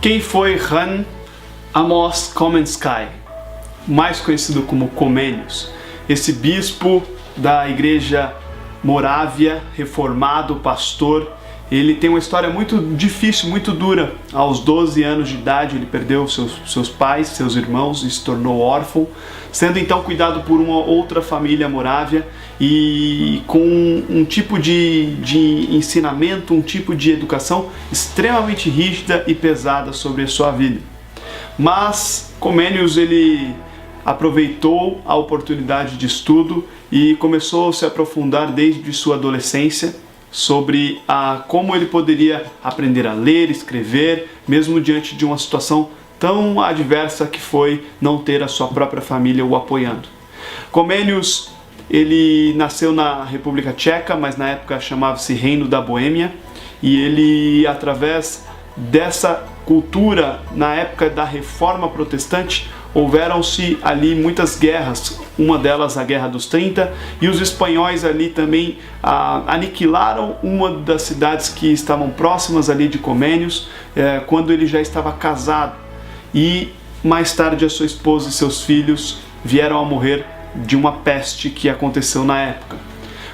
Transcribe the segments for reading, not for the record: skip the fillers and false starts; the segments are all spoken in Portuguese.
Quem foi Jan Amos Komenský, mais conhecido como Comênios? Esse bispo da igreja Morávia, reformado, pastor. Ele tem uma história muito difícil, muito dura. Aos 12 anos de idade ele perdeu seus pais, seus irmãos e se tornou órfão, sendo então cuidado por uma outra família morávia e com um tipo de ensinamento, um tipo de educação extremamente rígida e pesada sobre a sua vida. Mas Comênios ele aproveitou a oportunidade de estudo e começou a se aprofundar desde sua adolescência sobre como ele poderia aprender a ler, escrever, mesmo diante de uma situação tão adversa que foi não ter a sua própria família o apoiando. Comênios, ele nasceu na República Tcheca, mas na época chamava-se Reino da Boêmia, e ele, através dessa cultura, na época da Reforma Protestante, houveram-se ali muitas guerras, uma delas a Guerra dos 30, e os espanhóis ali também aniquilaram uma das cidades que estavam próximas ali de Comênios, quando ele já estava casado, e mais tarde a sua esposa e seus filhos vieram a morrer de uma peste que aconteceu na época.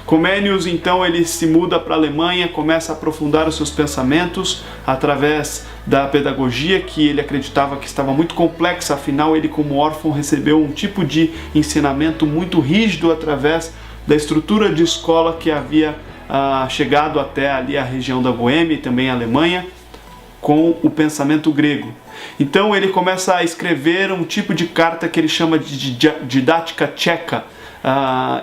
Comênios então ele se muda para a Alemanha, começa a aprofundar os seus pensamentos através da pedagogia que ele acreditava que estava muito complexa, afinal ele como órfão recebeu um tipo de ensinamento muito rígido através da estrutura de escola que havia chegado até ali a região da Boêmia e também a Alemanha com o pensamento grego. Então ele começa a escrever um tipo de carta que ele chama de didática tcheca,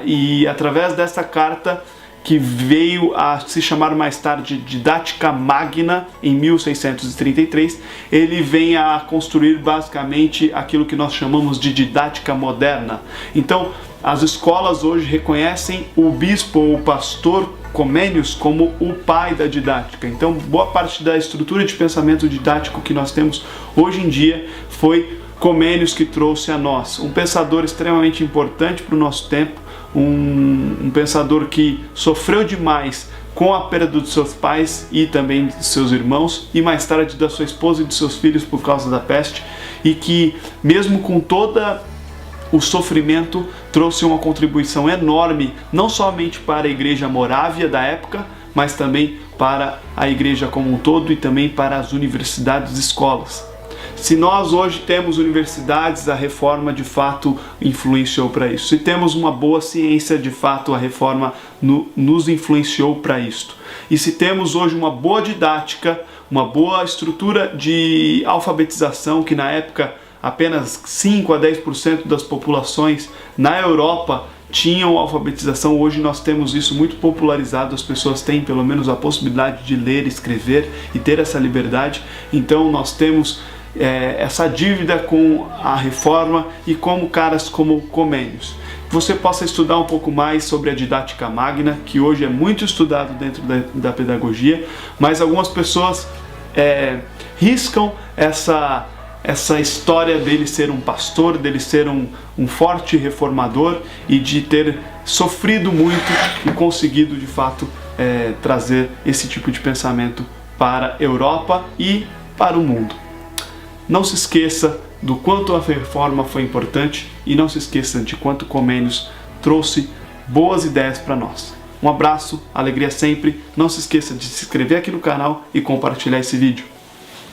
e através dessa carta, que veio a se chamar mais tarde Didática Magna, em 1633, ele vem a construir basicamente aquilo que nós chamamos de didática moderna. Então, as escolas hoje reconhecem o bispo ou o pastor Comênios como o pai da didática. Então, boa parte da estrutura de pensamento didático que nós temos hoje em dia foi Comênios que trouxe a nós. Um pensador extremamente importante para o nosso tempo, um pensador que sofreu demais com a perda dos seus pais e também de seus irmãos, e mais tarde da sua esposa e de seus filhos por causa da peste, e que mesmo com toda o sofrimento trouxe uma contribuição enorme, não somente para a igreja morávia da época, mas também para a igreja como um todo e também para as universidades e escolas. Se nós hoje temos universidades, a reforma de fato influenciou para isso. Se temos uma boa ciência, de fato a reforma nos influenciou para isto. E se temos hoje uma boa didática, uma boa estrutura de alfabetização, que na época apenas 5 a 10% das populações na Europa tinham alfabetização, hoje nós temos isso muito popularizado, as pessoas têm pelo menos a possibilidade de ler, escrever e ter essa liberdade. Então nós temos essa dívida com a reforma e como caras como Comênios. Você possa estudar um pouco mais sobre a didática magna, que hoje é muito estudado dentro da pedagogia, mas algumas pessoas riscam essa história dele ser um pastor, dele ser um forte reformador e de ter sofrido muito e conseguido de fato trazer esse tipo de pensamento para a Europa e para o mundo. Não se esqueça do quanto a reforma foi importante e não se esqueça de quanto Comênios trouxe boas ideias para nós. Um abraço, alegria sempre. Não se esqueça de se inscrever aqui no canal e compartilhar esse vídeo.